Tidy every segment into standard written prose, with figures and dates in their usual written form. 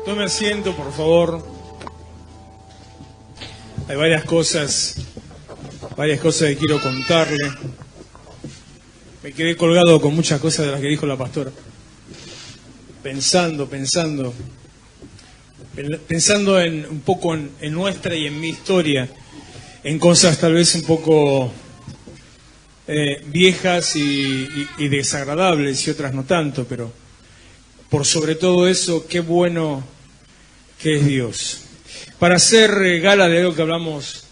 Tome asiento, por favor. Hay varias cosas que quiero contarle. Me quedé colgado con muchas cosas de las que dijo la pastora. Pensando en un poco en nuestra y en mi historia, en cosas tal vez un poco viejas y desagradables y otras no tanto, pero por sobre todo eso, qué bueno que es Dios. Para hacer gala de algo que hablamos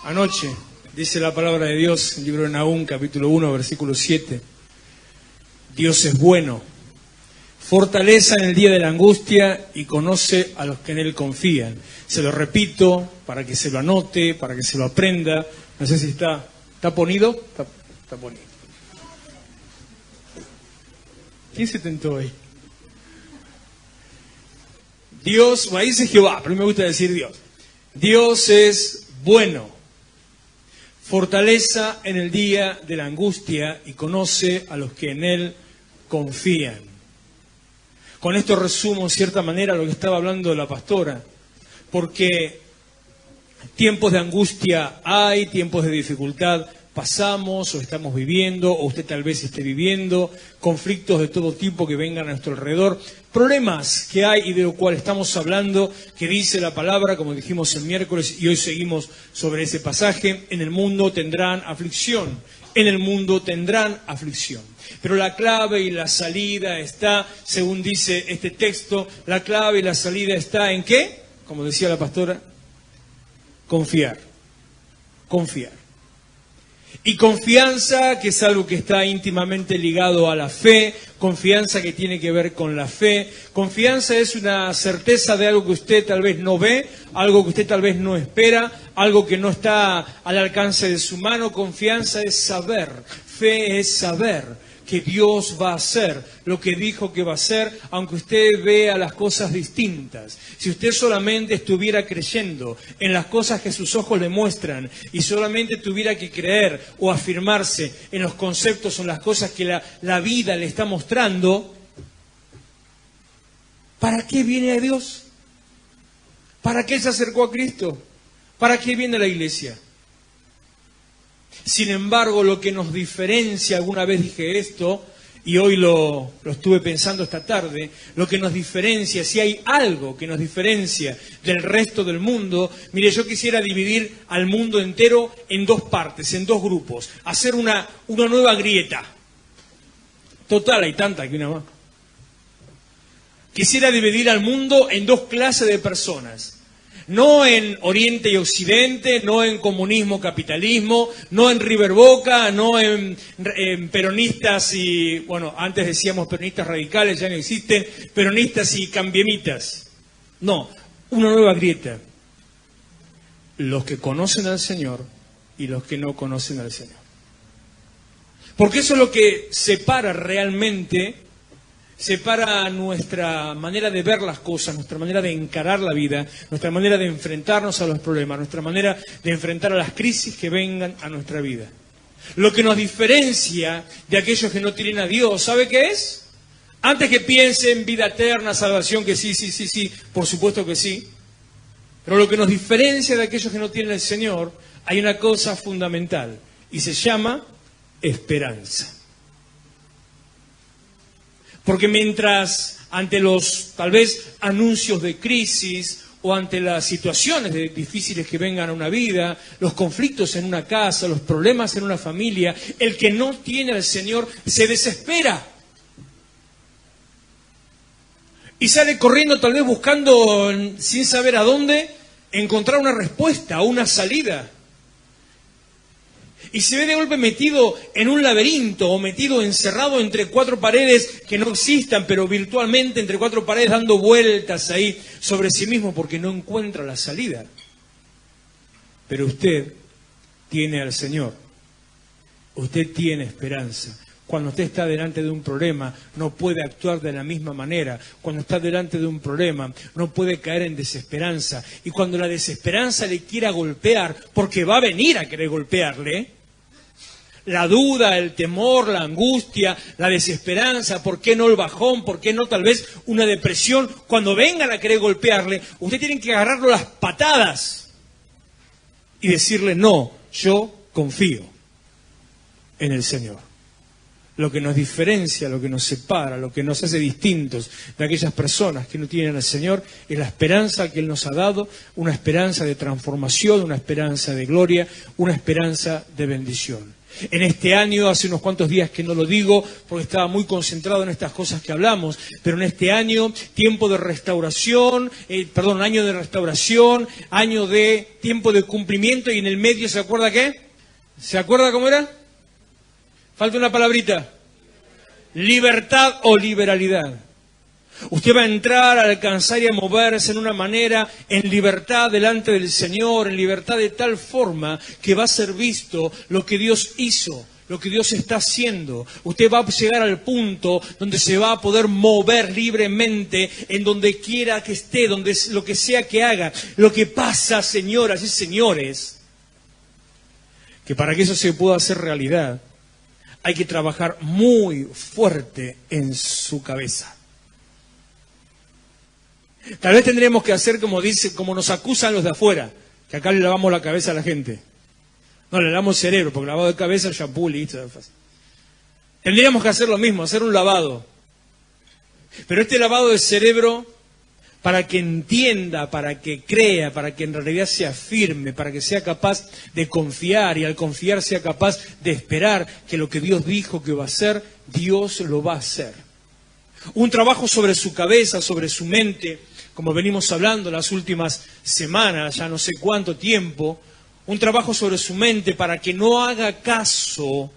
anoche, dice la palabra de Dios, en el libro de Nahum, capítulo 1, versículo 7. Dios es bueno, fortaleza en el día de la angustia y conoce a los que en Él confían. Se lo repito para que se lo anote, para que se lo aprenda. No sé si está ponido. Está ponido. ¿Quién se tentó ahí? Dios, ahí dice Jehová, pero a mí me gusta decir Dios. Dios es bueno, fortaleza en el día de la angustia y conoce a los que en Él confían. Con esto resumo en cierta manera lo que estaba hablando la pastora, porque tiempos de angustia hay, tiempos de dificultad pasamos o estamos viviendo, o usted tal vez esté viviendo, conflictos de todo tipo que vengan a nuestro alrededor, problemas que hay y de lo cual estamos hablando, que dice la palabra, como dijimos el miércoles, y hoy seguimos sobre ese pasaje: en el mundo tendrán aflicción, en el mundo tendrán aflicción. Pero la clave y la salida está, según dice este texto, la clave y la salida está ¿en qué? Como decía la pastora, confiar. Confiar. Y confianza, que es algo que está íntimamente ligado a la fe, confianza que tiene que ver con la fe. Confianza es una certeza de algo que usted tal vez no ve, algo que usted tal vez no espera, algo que no está al alcance de su mano. Confianza es saber, fe es saber que Dios va a hacer lo que dijo que va a hacer, aunque usted vea las cosas distintas. Si usted solamente estuviera creyendo en las cosas que sus ojos le muestran y solamente tuviera que creer o afirmarse en los conceptos o en las cosas que la vida le está mostrando, ¿para qué viene a Dios? ¿Para qué se acercó a Cristo? ¿Para qué viene a la iglesia? Sin embargo, lo que nos diferencia, alguna vez dije esto, y hoy lo estuve pensando esta tarde, lo que nos diferencia, si hay algo que nos diferencia del resto del mundo, mire, yo quisiera dividir al mundo entero en dos partes, en dos grupos, hacer una nueva grieta. Total, hay tanta que una más. Quisiera dividir al mundo en dos clases de personas. No en Oriente y Occidente, no en comunismo, capitalismo, no en River Boca, no en peronistas y, bueno, antes decíamos peronistas radicales, ya no existen, peronistas y cambiemitas. No, una nueva grieta. Los que conocen al Señor y los que no conocen al Señor. Porque eso es lo que separa realmente, separa nuestra manera de ver las cosas, nuestra manera de encarar la vida, nuestra manera de enfrentarnos a los problemas, nuestra manera de enfrentar a las crisis que vengan a nuestra vida. Lo que nos diferencia de aquellos que no tienen a Dios, ¿sabe qué es? Antes que piensen vida eterna, salvación, que sí, por supuesto que sí. Pero lo que nos diferencia de aquellos que no tienen al Señor, hay una cosa fundamental y se llama esperanza. Porque mientras ante los, tal vez, anuncios de crisis o ante las situaciones difíciles que vengan a una vida, los conflictos en una casa, los problemas en una familia, el que no tiene al Señor se desespera. Y sale corriendo tal vez buscando, sin saber a dónde, encontrar una respuesta o una salida. Y se ve de golpe metido en un laberinto o metido encerrado entre cuatro paredes que no existan, pero virtualmente entre cuatro paredes dando vueltas ahí sobre sí mismo porque no encuentra la salida. Pero usted tiene al Señor. Usted tiene esperanza. Cuando usted está delante de un problema, no puede actuar de la misma manera. Cuando está delante de un problema, no puede caer en desesperanza. Y cuando la desesperanza le quiera golpear, porque va a venir a querer golpearle, la duda, el temor, la angustia, la desesperanza, ¿por qué no el bajón? ¿Por qué no tal vez una depresión? Cuando vengan a querer golpearle, usted tiene que agarrarlo a las patadas y decirle, no, yo confío en el Señor. Lo que nos diferencia, lo que nos separa, lo que nos hace distintos de aquellas personas que no tienen al Señor es la esperanza que Él nos ha dado, una esperanza de transformación, una esperanza de gloria, una esperanza de bendición. En este año, hace unos cuantos días que no lo digo porque estaba muy concentrado en estas cosas que hablamos, pero en este año, tiempo de restauración, año de restauración, año de tiempo de cumplimiento, y en el medio, ¿se acuerda qué? ¿Se acuerda cómo era? Falta una palabrita. Libertad o liberalidad. Usted va a entrar, a alcanzar y a moverse en una manera, en libertad delante del Señor, en libertad de tal forma que va a ser visto lo que Dios hizo, lo que Dios está haciendo. Usted va a llegar al punto donde se va a poder mover libremente en donde quiera que esté, donde lo que sea que haga. Lo que pasa, señoras y señores, que para que eso se pueda hacer realidad, hay que trabajar muy fuerte en su cabeza. Tal vez tendríamos que hacer como nos acusan los de afuera, que acá le lavamos la cabeza a la gente. No, le lavamos el cerebro, porque lavado de cabeza, shampoo, listo. Tendríamos que hacer lo mismo, hacer un lavado. Pero este lavado de cerebro, para que entienda, para que crea, para que en realidad sea firme, para que sea capaz de confiar, y al confiar sea capaz de esperar que lo que Dios dijo que va a hacer, Dios lo va a hacer. Un trabajo sobre su cabeza, sobre su mente, como venimos hablando las últimas semanas, ya no sé cuánto tiempo, un trabajo sobre su mente para que no haga caso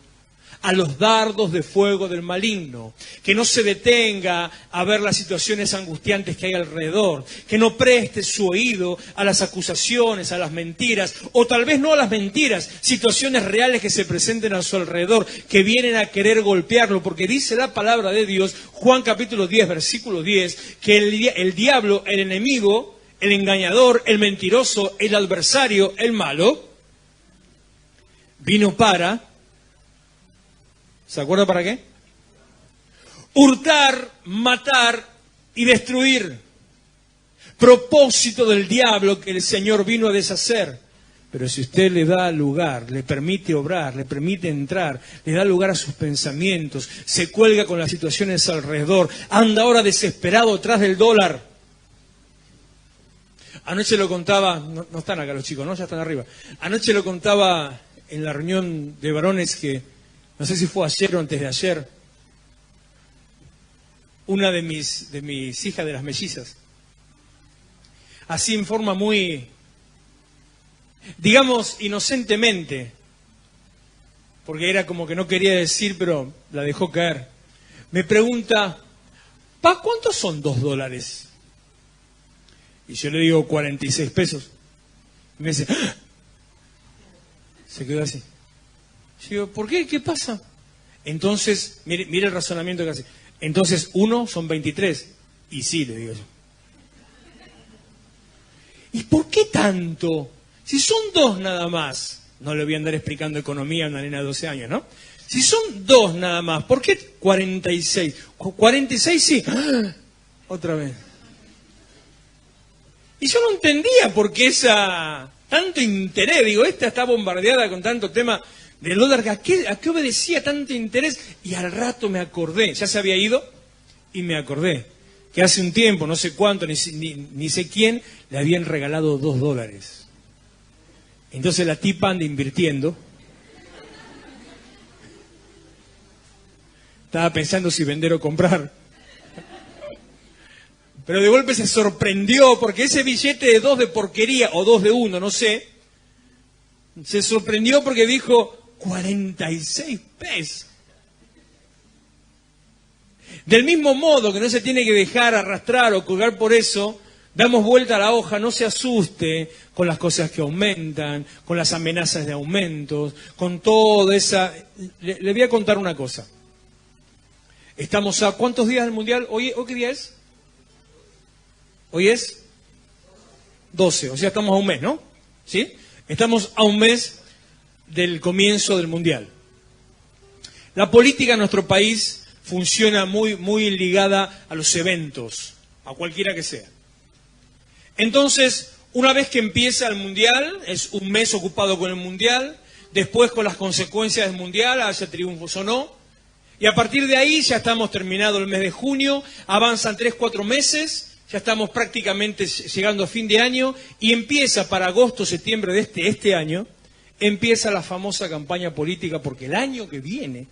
a los dardos de fuego del maligno, que no se detenga a ver las situaciones angustiantes que hay alrededor, que no preste su oído a las acusaciones, a las mentiras, o tal vez no a las mentiras, situaciones reales que se presenten a su alrededor, que vienen a querer golpearlo, porque dice la palabra de Dios, Juan capítulo 10, versículo 10, que el diablo, el enemigo, el engañador, el mentiroso, el adversario, el malo, vino para... ¿Se acuerda para qué? Hurtar, matar y destruir. Propósito del diablo que el Señor vino a deshacer. Pero si usted le da lugar, le permite obrar, le permite entrar, le da lugar a sus pensamientos, se cuelga con las situaciones alrededor, anda ahora desesperado detrás del dólar. Anoche lo contaba, no están acá los chicos, ¿no? Ya están arriba. Anoche lo contaba en la reunión de varones que... No sé si fue ayer o antes de ayer, una de mis hijas, de las mellizas, así en forma muy, digamos, inocentemente, porque era como que no quería decir, pero la dejó caer, me pregunta, ¿pa cuántos son $2? Y yo le digo 46 pesos. Y me dice, ¡ah! Se quedó así. Yo digo, ¿por qué? ¿Qué pasa? Entonces, mire el razonamiento que hace. Entonces, 1 son 23. Y sí, le digo yo. ¿Y por qué tanto? Si son 2 nada más. No le voy a andar explicando economía a una nena de 12 años, ¿no? Si son 2 nada más, ¿por qué 46? 46 sí. ¡Ah! Otra vez. Y yo no entendía por qué tanto interés. Digo, esta está bombardeada con tanto tema... del dólar, ¿a qué obedecía tanto interés? Y al rato me acordé, ya se había ido, y me acordé que hace un tiempo, no sé cuánto, ni sé quién, le habían regalado $2. Entonces la tipa anda invirtiendo. Estaba pensando si vender o comprar. Pero de golpe se sorprendió, porque ese billete de 2 de porquería, o 2 de 1, no sé, se sorprendió porque dijo... 46 pesos. Del mismo modo que no se tiene que dejar arrastrar o colgar por eso, damos vuelta a la hoja, no se asuste con las cosas que aumentan, con las amenazas de aumentos, con toda esa... Le voy a contar una cosa. Estamos a ¿cuántos días del Mundial? ¿Hoy qué día es? Hoy es 12, o sea, estamos a un mes, ¿no? ¿Sí? Estamos a un mes del comienzo del Mundial. La política en nuestro país funciona muy ligada a los eventos, a cualquiera que sea. Entonces, una vez que empieza el Mundial, es un mes ocupado con el Mundial, después con las consecuencias del Mundial, haya triunfos o no, y a partir de ahí ya estamos terminado el mes de junio, avanzan 3-4 meses, ya estamos prácticamente llegando a fin de año, y empieza para agosto, septiembre de este año, empieza la famosa campaña política, porque el año que viene,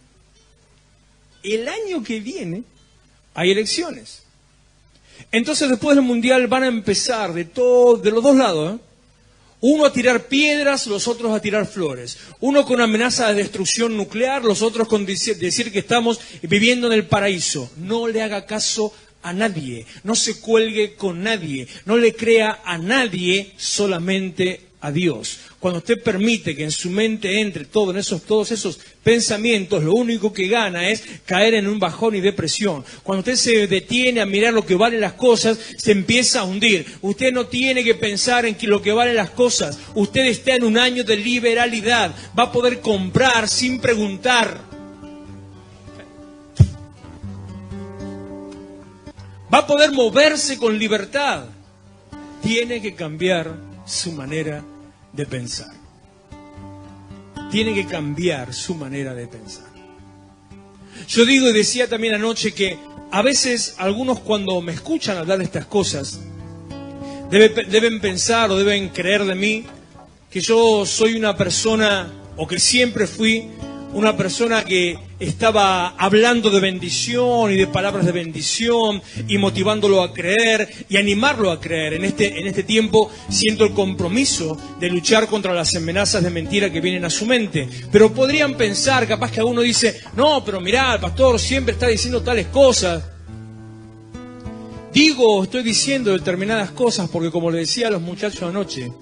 hay elecciones. Entonces después del Mundial van a empezar de los dos lados, uno a tirar piedras, los otros a tirar flores. Uno con amenaza de destrucción nuclear, los otros con decir que estamos viviendo en el paraíso. No le haga caso a nadie, no se cuelgue con nadie, no le crea a nadie, solamente a Dios. Cuando usted permite que en su mente entre todos esos pensamientos, lo único que gana es caer en un bajón y depresión. Cuando usted se detiene a mirar lo que valen las cosas, se empieza a hundir. Usted no tiene que pensar en lo que valen las cosas. Usted está en un año de liberalidad. Va a poder comprar sin preguntar. Va a poder moverse con libertad. Tiene que cambiar su manera de pensar. Tiene que cambiar su manera de pensar. Yo digo y decía también anoche que a veces algunos cuando me escuchan hablar de estas cosas deben pensar o deben creer de mí que yo soy una persona, o que siempre fui una persona que estaba hablando de bendición y de palabras de bendición y motivándolo a creer y animarlo a creer. En este tiempo siento el compromiso de luchar contra las amenazas de mentira que vienen a su mente. Pero podrían pensar, capaz que alguno dice, no, pero mirá, el pastor siempre está diciendo tales cosas. Estoy diciendo determinadas cosas porque, como le decía a los muchachos anoche,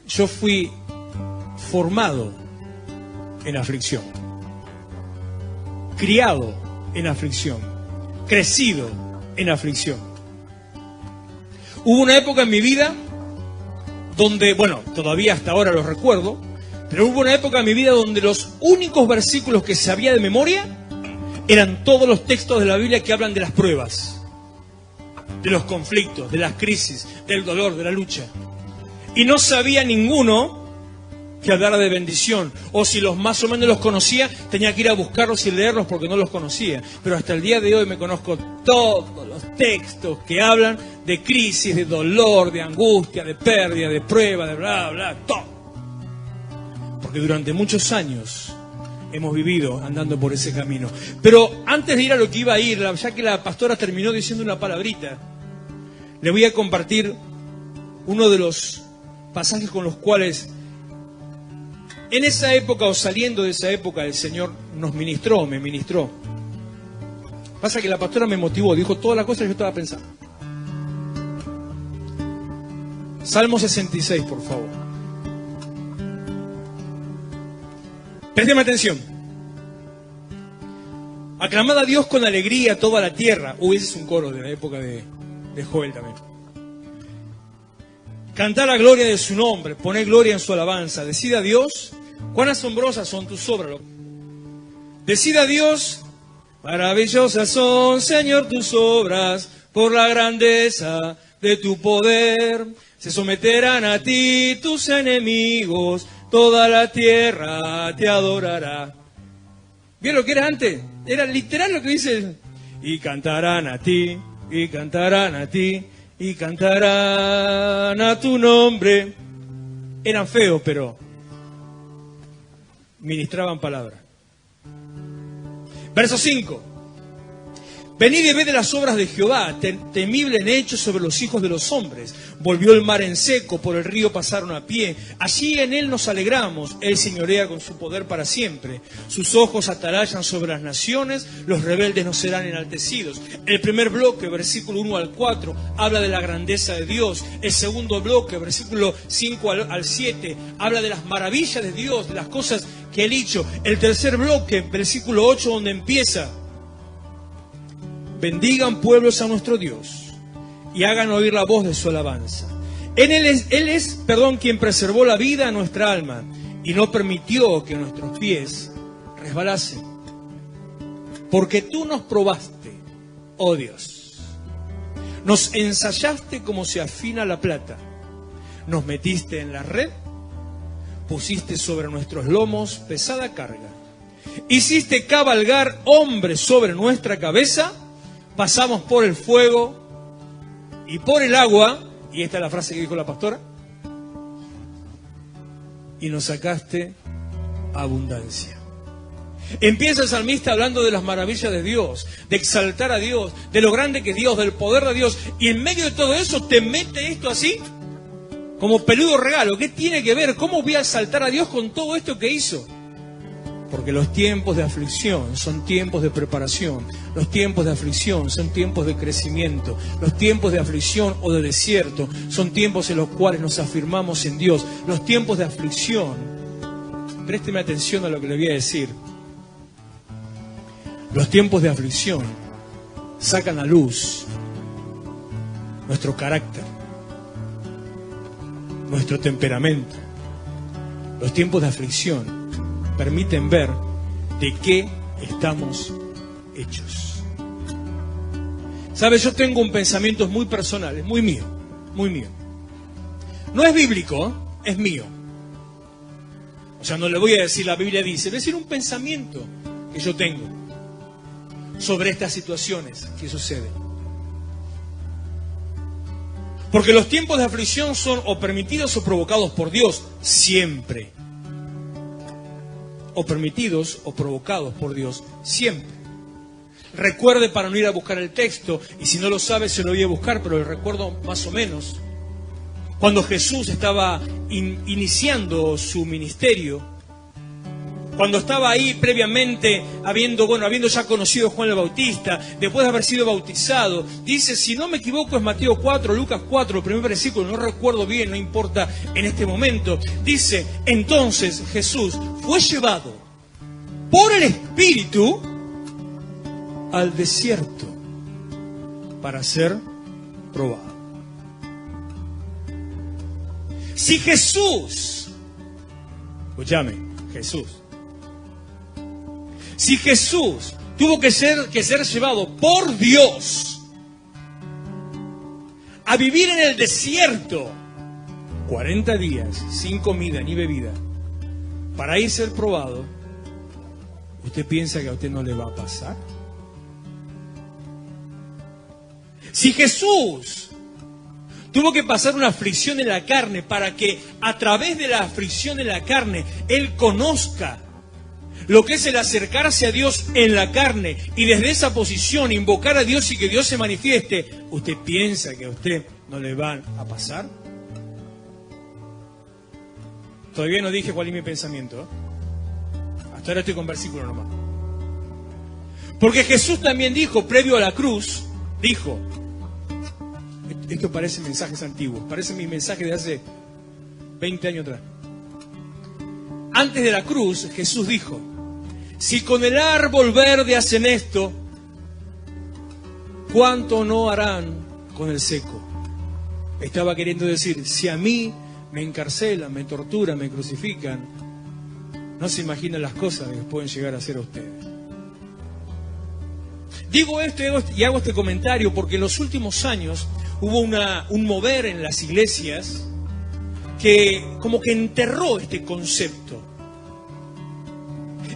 yo fui formado en aflicción, criado en aflicción, crecido en aflicción. Hubo una época en mi vida donde, todavía hasta ahora lo recuerdo, pero hubo una época en mi vida donde los únicos versículos que sabía de memoria eran todos los textos de la Biblia que hablan de las pruebas, de los conflictos, de las crisis, del dolor, de la lucha. Y no sabía ninguno que hablara de bendición, o si los más o menos los conocía, tenía que ir a buscarlos y leerlos porque no los conocía. Pero hasta el día de hoy me conozco todos los textos que hablan de crisis, de dolor, de angustia, de pérdida, de prueba, de bla, bla, todo. Porque durante muchos años hemos vivido andando por ese camino. Pero antes de ir a lo que iba a ir, ya que la pastora terminó diciendo una palabrita, le voy a compartir uno de los pasajes con los cuales en esa época, o saliendo de esa época, el Señor me ministró. Pasa que la pastora me motivó, dijo todas las cosas que yo estaba pensando. Salmo 66, por favor. Présteme atención. Aclamad a Dios con alegría toda la tierra. Ese es un coro de la época de Joel también. Cantar la gloria de su nombre, poner gloria en su alabanza. Decid a Dios, cuán asombrosas son tus obras. Decid a Dios, maravillosas son, Señor, tus obras, por la grandeza de tu poder. Se someterán a ti tus enemigos, toda la tierra te adorará. ¿Vieron lo que era antes? Era literal lo que dice. Y cantarán a ti, y cantarán a ti, y cantarán a tu nombre. Eran feos, pero ministraban palabra. Verso 5. Venid y ved de las obras de Jehová, temible en hechos sobre los hijos de los hombres. Volvió el mar en seco, por el río pasaron a pie. Allí en él nos alegramos, él señorea con su poder para siempre. Sus ojos atalayan sobre las naciones, los rebeldes no serán enaltecidos. El primer bloque, versículo 1 al 4, habla de la grandeza de Dios. El segundo bloque, versículo 5 al 7, habla de las maravillas de Dios, de las cosas que él ha hecho. El tercer bloque, versículo 8, donde empieza: bendigan pueblos a nuestro Dios y hagan oír la voz de su alabanza. Él es quien preservó la vida a nuestra alma y no permitió que nuestros pies resbalasen. Porque tú nos probaste, oh Dios. Nos ensayaste como se afina la plata. Nos metiste en la red, pusiste sobre nuestros lomos pesada carga. Hiciste cabalgar hombres sobre nuestra cabeza, pasamos por el fuego y por el agua, y esta es la frase que dijo la pastora, y nos sacaste abundancia. Empieza el salmista hablando de las maravillas de Dios, de exaltar a Dios, de lo grande que es Dios, del poder de Dios, y en medio de todo eso te mete esto así, como peludo regalo. ¿Qué tiene que ver? ¿Cómo voy a exaltar a Dios con todo esto que hizo? Porque los tiempos de aflicción son tiempos de preparación. Los tiempos de aflicción son tiempos de crecimiento. Los tiempos de aflicción o de desierto son tiempos en los cuales nos afirmamos en Dios. Los tiempos de aflicción, présteme atención a lo que le voy a decir. Los tiempos de aflicción sacan a luz nuestro carácter, nuestro temperamento. Los tiempos de aflicción permiten ver de qué estamos hechos. ¿Sabes? Yo tengo un pensamiento muy personal, es muy mío, muy mío. No es bíblico, es mío. O sea, no le voy a decir la Biblia dice, voy a decir un pensamiento que yo tengo sobre estas situaciones que suceden. Porque los tiempos de aflicción son o permitidos o provocados por Dios, siempre. O permitidos o provocados por Dios, siempre. Recuerde, para no ir a buscar el texto, y si no lo sabe se lo voy a buscar, pero le recuerdo más o menos, cuando Jesús estaba iniciando su ministerio, cuando estaba ahí previamente, habiendo ya conocido a Juan el Bautista, después de haber sido bautizado, dice, si no me equivoco es Mateo 4, Lucas 4, el primer versículo, no recuerdo bien, no importa en este momento, dice, entonces Jesús fue llevado por el Espíritu al desierto para ser probado. Si Jesús, escúchame, si Jesús tuvo que ser llevado por Dios a vivir en el desierto 40 días sin comida ni bebida para ir a ser probado, ¿usted piensa que a usted no le va a pasar? Si Jesús tuvo que pasar una aflicción en la carne para que a través de la aflicción en la carne Él conozca lo que es el acercarse a Dios en la carne y desde esa posición invocar a Dios y que Dios se manifieste, ¿usted piensa que a usted no le van a pasar? Todavía no dije cuál es mi pensamiento, ¿eh? Hasta ahora estoy con versículo nomás. Porque Jesús también dijo, previo a la cruz, dijo, esto parece mensajes antiguos, parece mi mensaje de hace 20 años atrás. Antes de la cruz, Jesús dijo, si con el árbol verde hacen esto, ¿cuánto no harán con el seco? Estaba queriendo decir, si a mí me encarcelan, me torturan, me crucifican, no se imaginan las cosas que pueden llegar a hacer a ustedes. Digo esto y hago este comentario porque en los últimos años hubo un mover en las iglesias que como que enterró este concepto.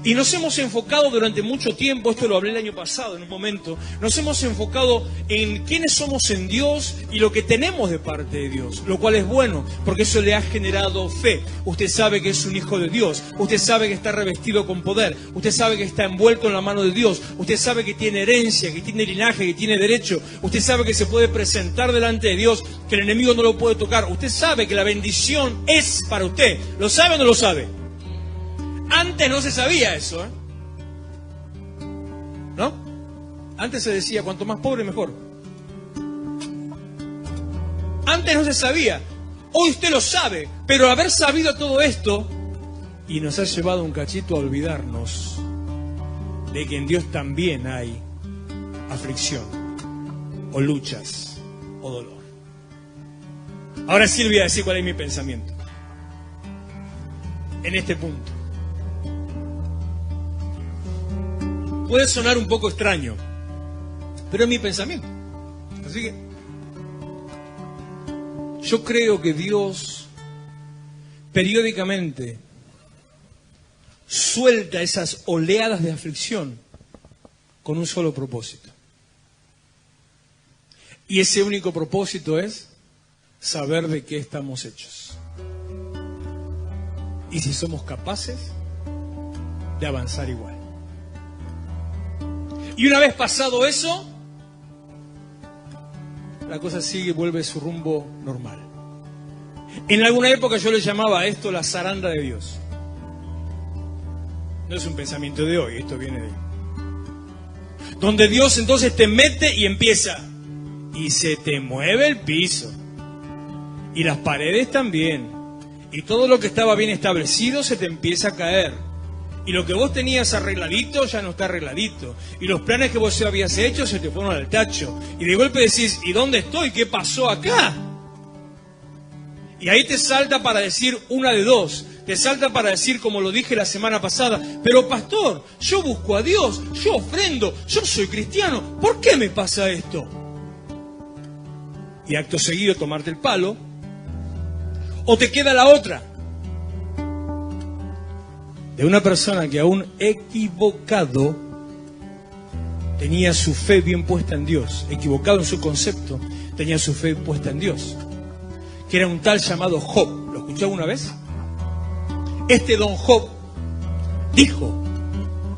Y nos hemos enfocado durante mucho tiempo, esto lo hablé el año pasado en un momento, nos hemos enfocado en quiénes somos en Dios y lo que tenemos de parte de Dios, lo cual es bueno, porque eso le ha generado fe. Usted sabe que es un hijo de Dios, usted sabe que está revestido con poder, usted sabe que está envuelto en la mano de Dios, usted sabe que tiene herencia, que tiene linaje, que tiene derecho, usted sabe que se puede presentar delante de Dios, que el enemigo no lo puede tocar, usted sabe que la bendición es para usted. ¿Lo sabe o no lo sabe? Antes no se sabía eso, ¿eh? ¿No? Antes se decía, cuanto más pobre, mejor. Antes no se sabía. Hoy usted lo sabe. Pero haber sabido todo esto, y nos ha llevado un cachito a olvidarnos de que en Dios también hay aflicción, o luchas, o dolor. Ahora sí le voy a decir cuál es mi pensamiento en este punto. puede sonar un poco extraño, pero es mi pensamiento. Así que yo creo que Dios periódicamente suelta esas oleadas de aflicción con un solo propósito. Y ese único propósito es saber de qué estamos hechos. Y si somos capaces de avanzar igual. Y una vez pasado eso, la cosa sigue y vuelve a su rumbo normal. En alguna época yo le llamaba a esto la zaranda de Dios. No es un pensamiento de hoy, esto viene de ahí. Donde Dios entonces te mete y empieza. Y se te mueve el piso. Y las paredes también. Y todo lo que estaba bien establecido se te empieza a caer. Y lo que vos tenías arregladito ya no está arregladito. Y los planes que vos habías hecho se te fueron al tacho. Y de golpe decís, ¿y dónde estoy? ¿Qué pasó acá? Y ahí te salta para decir una de dos. Te salta para decir, como lo dije la semana pasada, pero pastor, yo busco a Dios, yo ofrendo, yo soy cristiano, ¿por qué me pasa esto? Y acto seguido tomarte el palo. O te queda la otra. De una persona que aún equivocado tenía su fe bien puesta en Dios. Equivocado en su concepto, tenía su fe puesta en Dios. Que era un tal llamado Job. ¿Lo escuchó alguna vez? Este don Job dijo,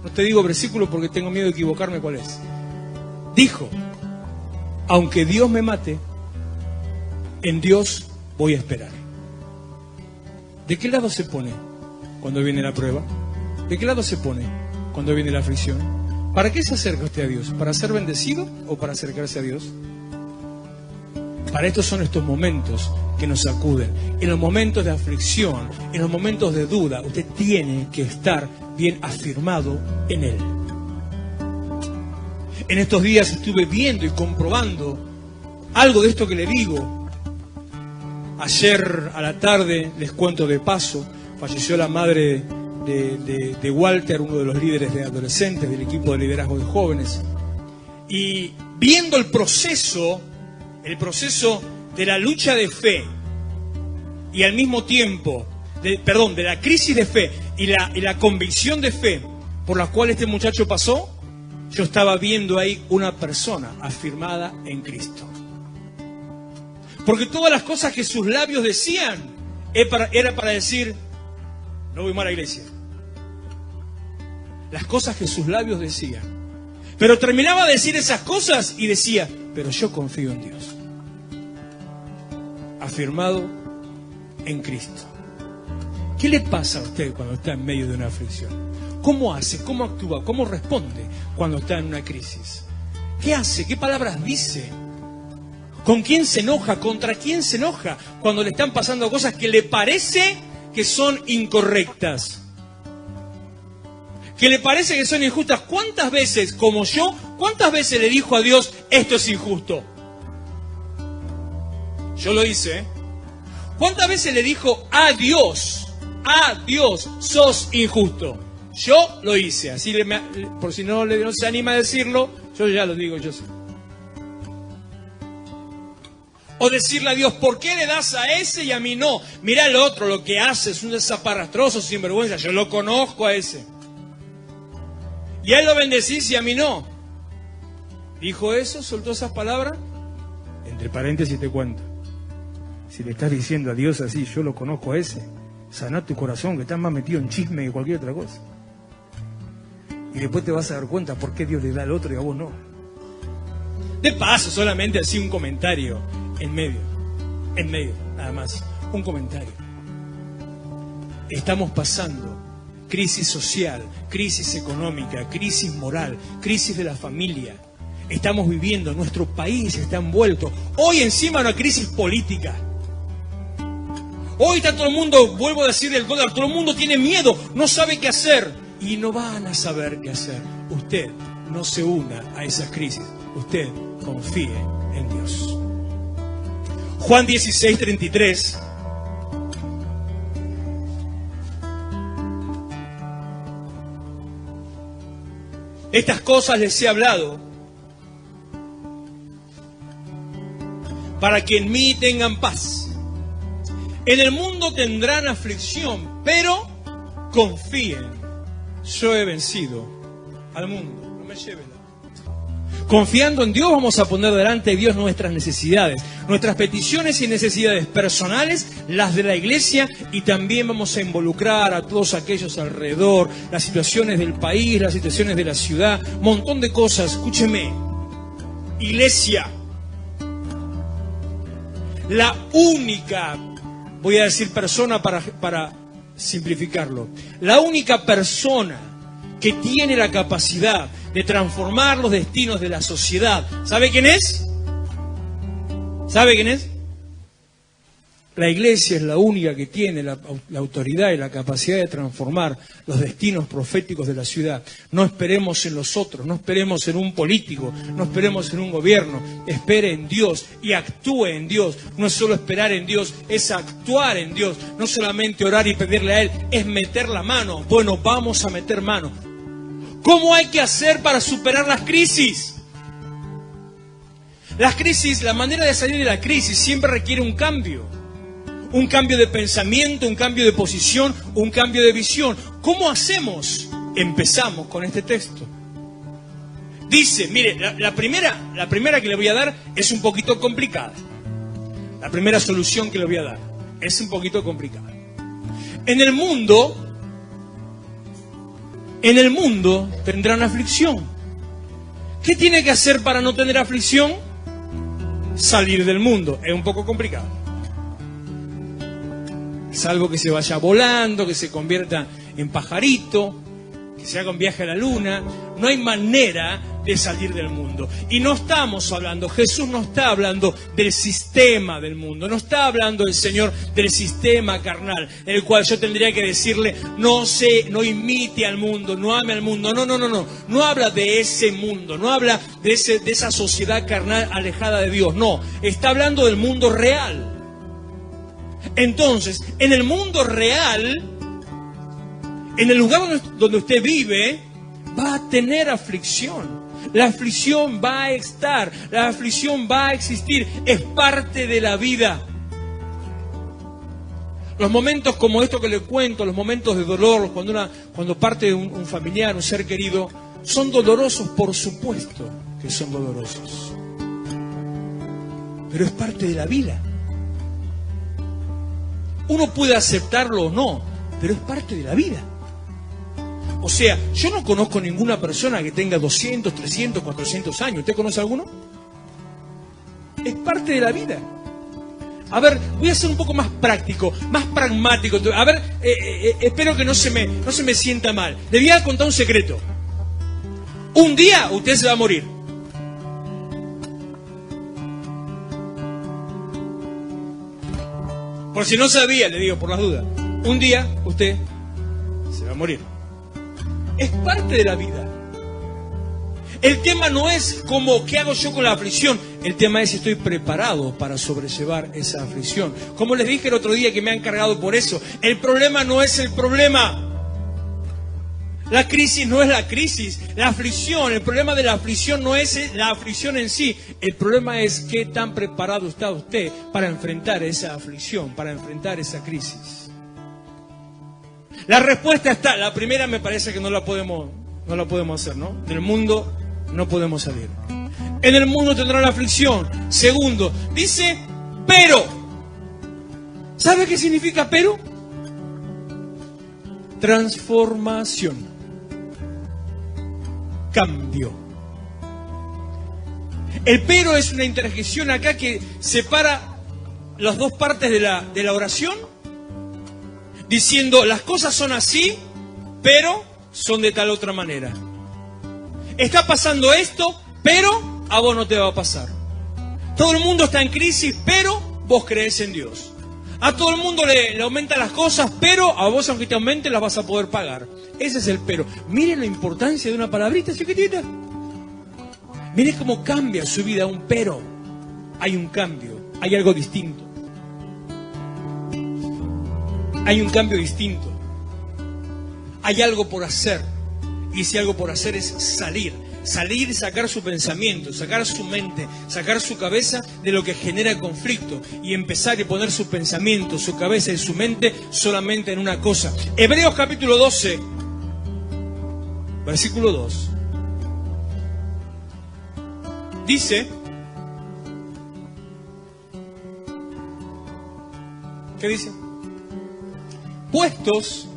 no te digo versículo porque tengo miedo de equivocarme cuál es. Dijo, aunque Dios me mate, en Dios voy a esperar. ¿De qué lado se pone cuando viene la prueba? ¿De qué lado se pone cuando viene la aflicción? ¿Para qué se acerca usted a Dios? ¿Para ser bendecido o para acercarse a Dios? Para estos son estos momentos que nos sacuden. En los momentos de aflicción, en los momentos de duda, usted tiene que estar bien afirmado en Él. En estos días estuve viendo y comprobando algo de esto que le digo. Ayer a la tarde, les cuento de paso, falleció la madre de Walter, uno de los líderes de adolescentes del equipo de liderazgo de jóvenes. Y viendo el proceso de la lucha de fe y al mismo tiempo, de la crisis de fe y la convicción de fe por la cual este muchacho pasó, yo estaba viendo ahí una persona afirmada en Cristo. Porque todas las cosas que sus labios decían era para decir, no voy más a la iglesia. Las cosas que sus labios decían. Pero terminaba de decir esas cosas y decía, pero yo confío en Dios. Afirmado en Cristo. ¿Qué le pasa a usted cuando está en medio de una aflicción? ¿Cómo hace? ¿Cómo actúa? ¿Cómo responde cuando está en una crisis? ¿Qué hace? ¿Qué palabras dice? ¿Con quién se enoja? ¿Contra quién se enoja? Cuando le están pasando cosas que le parece que son incorrectas. Que le parece que son injustas. ¿Cuántas veces, como yo, cuántas veces le dijo a Dios, esto es injusto? Yo lo hice, ¿eh? ¿Cuántas veces le dijo a Dios, sos injusto? Yo lo hice. Así, por si no se anima a decirlo, yo ya lo digo, yo sé. O decirle a Dios, ¿por qué le das a ese y a mí no? Mirá el otro, lo que hace es un desaparrastroso sinvergüenza. Yo lo conozco a ese. Y a él lo bendecís y a mí no. Dijo eso, soltó esas palabras. Entre paréntesis te cuento. Si le estás diciendo a Dios así, yo lo conozco a ese, saná tu corazón que estás más metido en chisme que cualquier otra cosa. Y después te vas a dar cuenta por qué Dios le da al otro y a vos no. De paso, solamente así un comentario. En medio, nada más, un comentario. Estamos pasando crisis social, crisis económica, crisis moral, crisis de la familia. Estamos viviendo, nuestro país está envuelto. Hoy encima una crisis política. Hoy está todo el mundo, vuelvo a decir el dólar, todo el mundo tiene miedo, no sabe qué hacer. Y no van a saber qué hacer. Usted no se una a esas crisis. Usted confíe en Dios. Juan 16:33. Estas cosas les he hablado para que en mí tengan paz. En el mundo tendrán aflicción, pero confíen, yo he vencido al mundo. No me lleven. Confiando en Dios vamos a poner delante de Dios nuestras necesidades, nuestras peticiones y necesidades personales, las de la iglesia, y también vamos a involucrar a todos aquellos alrededor, las situaciones del país, las situaciones de la ciudad, un montón de cosas. Escúcheme, iglesia, la única, voy a decir persona para simplificarlo, la única persona que tiene la capacidad de transformar los destinos de la sociedad, ¿sabe quién es? ¿Sabe quién es? La iglesia es la única que tiene la autoridad y la capacidad de transformar los destinos proféticos de la ciudad. No esperemos en los otros, no esperemos en un político, no esperemos en un gobierno. Espere en Dios y actúe en Dios. No es solo esperar en Dios, es actuar en Dios. No solamente orar y pedirle a Él, es meter la mano. Bueno, vamos a meter mano. ¿Cómo hay que hacer para superar las crisis? Las crisis, la manera de salir de la crisis siempre requiere un cambio. Un cambio de pensamiento, un cambio de posición, un cambio de visión. ¿Cómo hacemos? Empezamos con este texto. Dice, mire, la primera que le voy a dar es un poquito complicada. La primera solución que le voy a dar es un poquito complicada. En el mundo tendrán aflicción. ¿Qué tiene que hacer para no tener aflicción? Salir del mundo. Es un poco complicado. Salvo que se vaya volando, que se convierta en pajarito, que se haga un viaje a la luna. No hay manera de salir del mundo. Y no estamos hablando, Jesús no está hablando del sistema del mundo, no está hablando el Señor del sistema carnal, en el cual yo tendría que decirle, no imite al mundo, no ame al mundo. No habla de ese mundo, no habla de esa sociedad carnal alejada de Dios, no, está hablando del mundo real. Entonces, en el mundo real, en el lugar donde usted vive, va a tener aflicción. La aflicción va a estar, la aflicción va a existir, es parte de la vida. Los momentos como esto que le cuento, los momentos de dolor, cuando parte un familiar, un ser querido, son dolorosos, por supuesto que son dolorosos. Pero es parte de la vida. Uno puede aceptarlo o no, pero es parte de la vida. O sea, yo no conozco ninguna persona que tenga 200, 300, 400 años. ¿Usted conoce alguno? Es parte de la vida. A ver, voy a ser un poco más práctico, más pragmático. A ver, espero que no se me sienta mal. Le voy a contar un secreto. Un día usted se va a morir. Por si no sabía, le digo por las dudas. Un día usted se va a morir. Es parte de la vida. El tema no es como qué hago yo con la aflicción. El tema es si estoy preparado para sobrellevar esa aflicción. Como les dije el otro día que me han cargado por eso. El problema no es el problema. La crisis no es la crisis. La aflicción, el problema de la aflicción no es la aflicción en sí. El problema es qué tan preparado está usted para enfrentar esa aflicción, para enfrentar esa crisis. La respuesta está, la primera me parece que no la podemos hacer, ¿no? Del mundo no podemos salir. En el mundo tendrán aflicción. Segundo, dice, pero. ¿Sabe qué significa pero? Transformación. Cambio. El pero es una interjección acá que separa las dos partes de la oración, diciendo las cosas son así, pero son de tal otra manera. Está pasando esto, pero a vos no te va a pasar. Todo el mundo está en crisis, pero vos crees en Dios. A todo el mundo le aumentan las cosas, pero a vos, aunque te aumenten, las vas a poder pagar. Ese es el pero. Miren la importancia de una palabrita chiquitita. Miren cómo cambia su vida un pero. Hay un cambio, hay algo distinto. Hay un cambio distinto. Hay algo por hacer. Y si algo por hacer es salir y sacar su pensamiento, sacar su mente, sacar su cabeza de lo que genera conflicto y empezar y poner su pensamiento, su cabeza y su mente solamente en una cosa. Hebreos capítulo 12, versículo 2. Dice, ¿qué dice? Puestos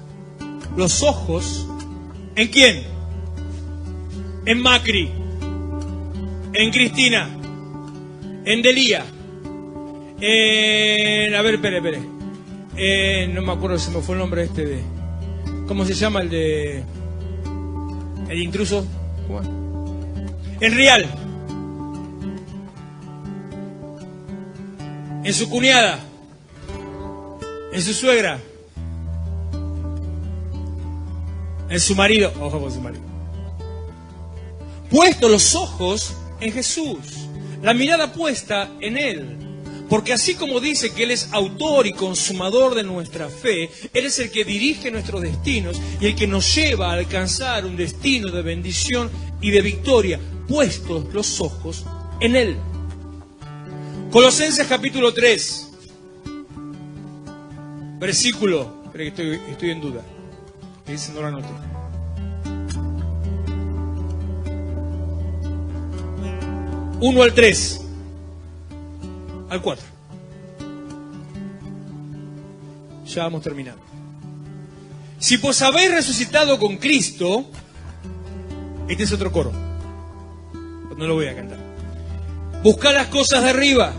los ojos, ¿en quién? En Macri, en Cristina, en Delía, en... A ver, espere. No me acuerdo, se me fue el nombre de... ¿Cómo se llama el de... el intruso? ¿Cómo es? En Rial. En su cuñada. En su suegra. En su marido. Ojo con su marido. Puesto los ojos en Jesús, la mirada puesta en Él, porque así como dice que Él es autor y consumador de nuestra fe, Él es el que dirige nuestros destinos y el que nos lleva a alcanzar un destino de bendición y de victoria, puestos los ojos en Él. Colosenses capítulo 3, versículo, espera que estoy en duda, que dice no lo anoté. Uno al 3, al 4. Ya vamos terminando. Si pues habéis resucitado con Cristo, este es otro coro, no lo voy a cantar. Buscad las cosas de arriba,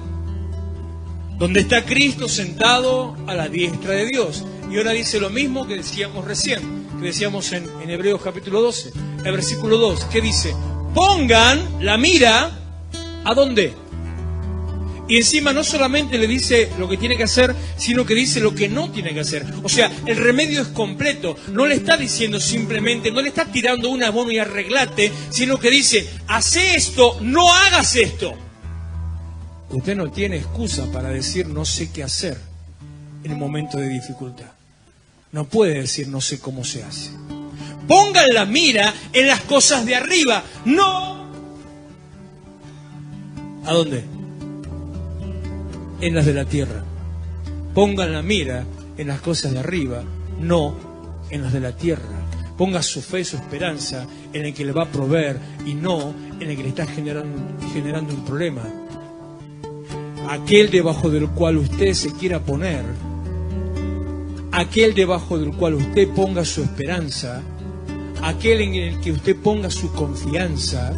donde está Cristo sentado a la diestra de Dios. Y ahora dice lo mismo que decíamos recién, que decíamos en Hebreos capítulo 12, el versículo 2, que dice, pongan la mira, ¿a dónde? Y encima no solamente le dice lo que tiene que hacer, sino que dice lo que no tiene que hacer. O sea, el remedio es completo. No le está diciendo simplemente, no le está tirando una mano y arreglate, sino que dice, hace esto, no hagas esto. Usted no tiene excusa para decir no sé qué hacer en el momento de dificultad. No puede decir no sé cómo se hace. Pongan la mira en las cosas de arriba, no... ¿A dónde? En las de la tierra. Pongan la mira en las cosas de arriba, no en las de la tierra. Ponga su fe y su esperanza en el que le va a proveer y no en el que le está generando un problema. Aquel debajo del cual usted se quiera poner, aquel debajo del cual usted ponga su esperanza, aquel en el que usted ponga su confianza,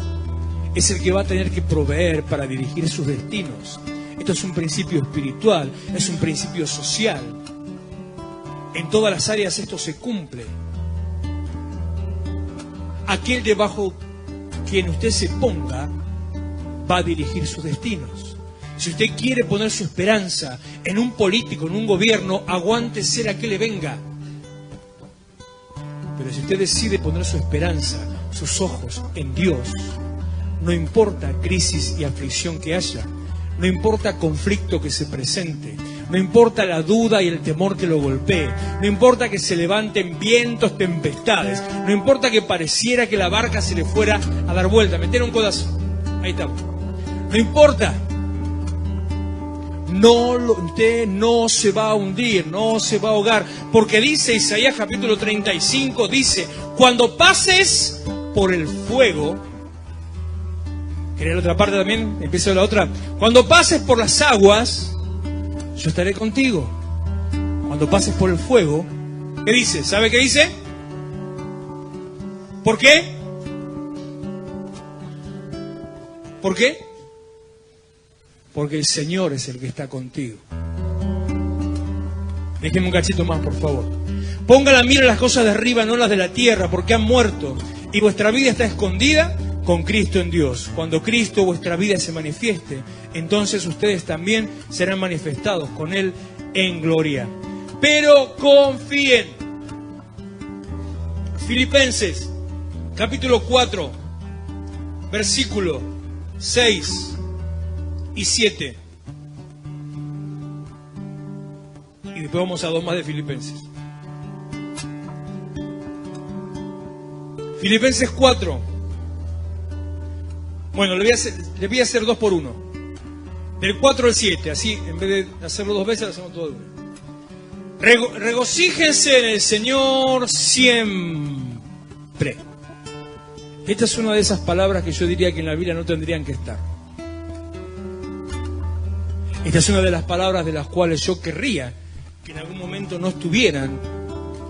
es el que va a tener que proveer para dirigir sus destinos. Esto es un principio espiritual, es un principio social. En todas las áreas esto se cumple. Aquel debajo quien usted se ponga va a dirigir sus destinos. Si usted quiere poner su esperanza en un político, en un gobierno, aguántese a que le venga. Pero si usted decide poner su esperanza, sus ojos en Dios, no importa crisis y aflicción que haya, no importa conflicto que se presente, no importa la duda y el temor que lo golpee, no importa que se levanten vientos, tempestades, no importa que pareciera que la barca se le fuera a dar vuelta, meter un codazo, ahí estamos, no importa, usted no se va a hundir, no se va a ahogar, porque dice Isaías capítulo 35, dice, cuando pases por el fuego, ¿querés la otra parte también? Empiezo la otra. Cuando pases por las aguas, yo estaré contigo. Cuando pases por el fuego, ¿qué dice? ¿Sabe qué dice? ¿Por qué? ¿Por qué? Porque el Señor es el que está contigo. Déjenme un cachito más, por favor. Ponga la mira en las cosas de arriba, no las de la tierra, porque han muerto y vuestra vida está escondida con Cristo en Dios. Cuando Cristo, vuestra vida, se manifieste, entonces ustedes también serán manifestados con Él en gloria. Pero confíen. Filipenses, capítulo 4, versículo 6 y 7. Y después vamos a dos más de Filipenses. Filipenses 4. Bueno, le voy a hacer 2 por 1. Del 4 al 7, así, en vez de hacerlo 2 veces, lo hacemos todo de una. Regocíjense en el Señor siempre. Esta es una de esas palabras que yo diría que en la Biblia no tendrían que estar. Esta es una de las palabras de las cuales yo querría que en algún momento no estuvieran,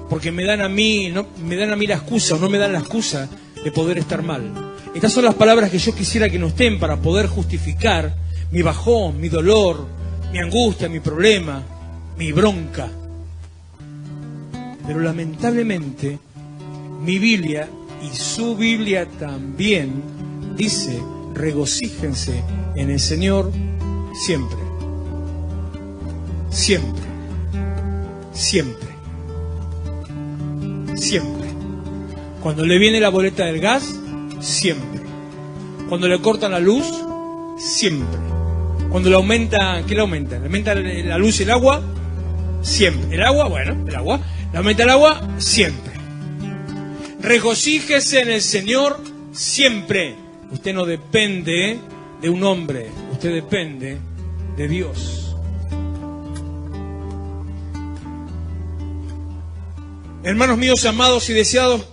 porque me dan a mí la excusa, o no me dan la excusa de poder estar mal. Estas son las palabras que yo quisiera que no estén para poder justificar mi bajón, mi dolor, mi angustia, mi problema, mi bronca. Pero lamentablemente, mi Biblia y su Biblia también dice: regocíjense en el Señor siempre. Siempre. Siempre. Siempre. Cuando le viene la boleta del gas, siempre. Cuando le cortan la luz, siempre. Cuando le aumenta, ¿qué le aumenta? ¿Le aumenta la luz y el agua? Siempre. ¿El agua? Bueno, el agua. ¿Le aumenta el agua? Siempre. Regocíjese en el Señor siempre. Usted no depende de un hombre, usted depende de Dios. Hermanos míos, amados y deseados,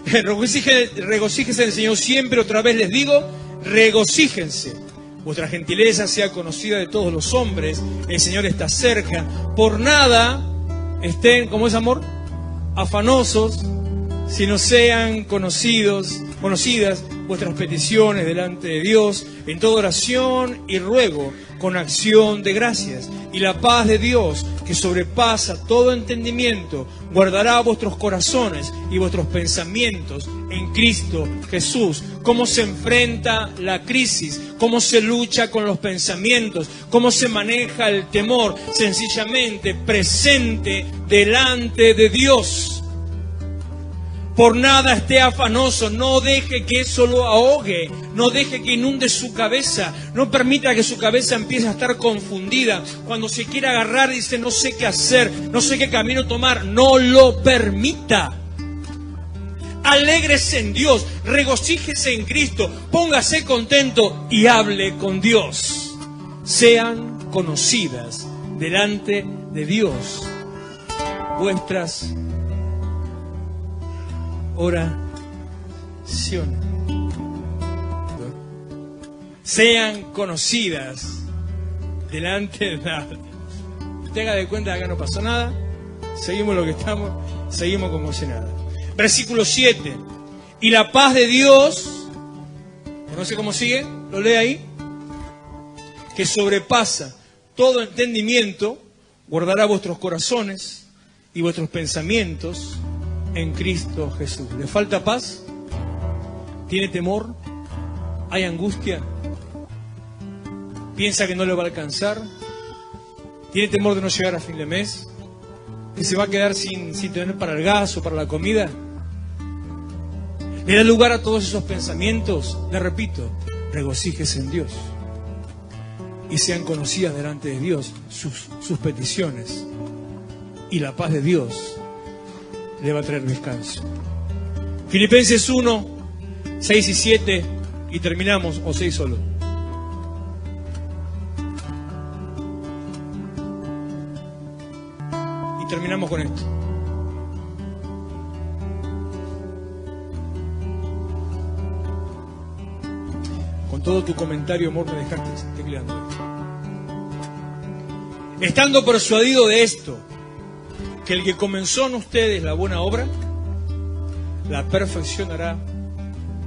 regocíjense en el Señor siempre. Otra vez les digo, regocíjense. Vuestra gentileza sea conocida de todos los hombres. El Señor está cerca. Por nada estén, ¿cómo es, amor? Afanosos, si no sean conocidas vuestras peticiones delante de Dios, en toda oración y ruego, con acción de gracias. Y la paz de Dios, que sobrepasa todo entendimiento, guardará vuestros corazones y vuestros pensamientos en Cristo Jesús. ¿Cómo se enfrenta la crisis? ¿Cómo se lucha con los pensamientos? ¿Cómo se maneja el temor? Sencillamente presente delante de Dios. Por nada esté afanoso, no deje que eso lo ahogue, no deje que inunde su cabeza, no permita que su cabeza empiece a estar confundida. Cuando se quiere agarrar dice: no sé qué hacer, no sé qué camino tomar, no lo permita. Alégrese en Dios, regocíjese en Cristo, póngase contento y hable con Dios. Sean conocidas delante de Dios vuestras oraciones. Sean conocidas delante de la... Usted haga de cuenta que acá no pasó nada, seguimos lo que estamos, seguimos como si nada. Versículo 7. Y la paz de Dios, no sé cómo sigue, lo lee ahí, que sobrepasa todo entendimiento, guardará vuestros corazones y vuestros pensamientos en Cristo Jesús. ¿Le falta paz? ¿Tiene temor? ¿Hay angustia? ¿Piensa que no le va a alcanzar? ¿Tiene temor de no llegar a fin de mes? ¿Que se va a quedar sin tener para el gas o para la comida? ¿Le da lugar a todos esos pensamientos? Le repito, regocíjese en Dios y sean conocidas delante de Dios sus peticiones, y la paz de Dios le va a traer descanso. Filipenses 1, 6 y 7, y terminamos, o 6 solo. Y terminamos con esto. Con todo tu comentario, amor, me dejaste tecleando. Estando persuadido de esto, que el que comenzó en ustedes la buena obra, la perfeccionará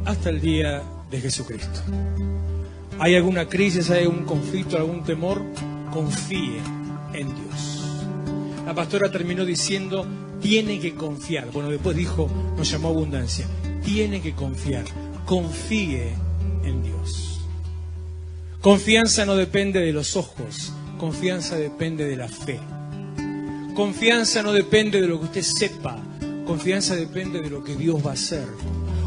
hasta el día de Jesucristo. ¿Hay alguna crisis, hay algún conflicto, algún temor? Confíe en Dios. La pastora terminó diciendo: tiene que confiar. Bueno, después dijo, nos llamó abundancia. Tiene que confiar. Confíe en Dios. Confianza no depende de los ojos. Confianza depende de la fe. Confianza no depende de lo que usted sepa. Confianza depende de lo que Dios va a hacer.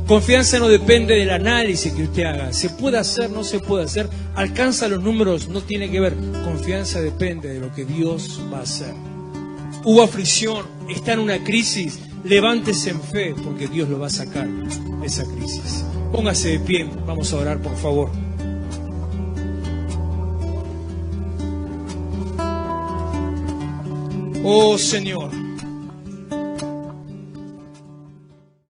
Confianza no depende del análisis que usted haga. ¿Se puede hacer? ¿No se puede hacer? ¿Alcanza los números? No tiene que ver. Confianza depende de lo que Dios va a hacer. Hubo aflicción, está en una crisis. Levántese en fe, porque Dios lo va a sacar de esa crisis. Póngase de pie, vamos a orar, por favor. Oh Señor,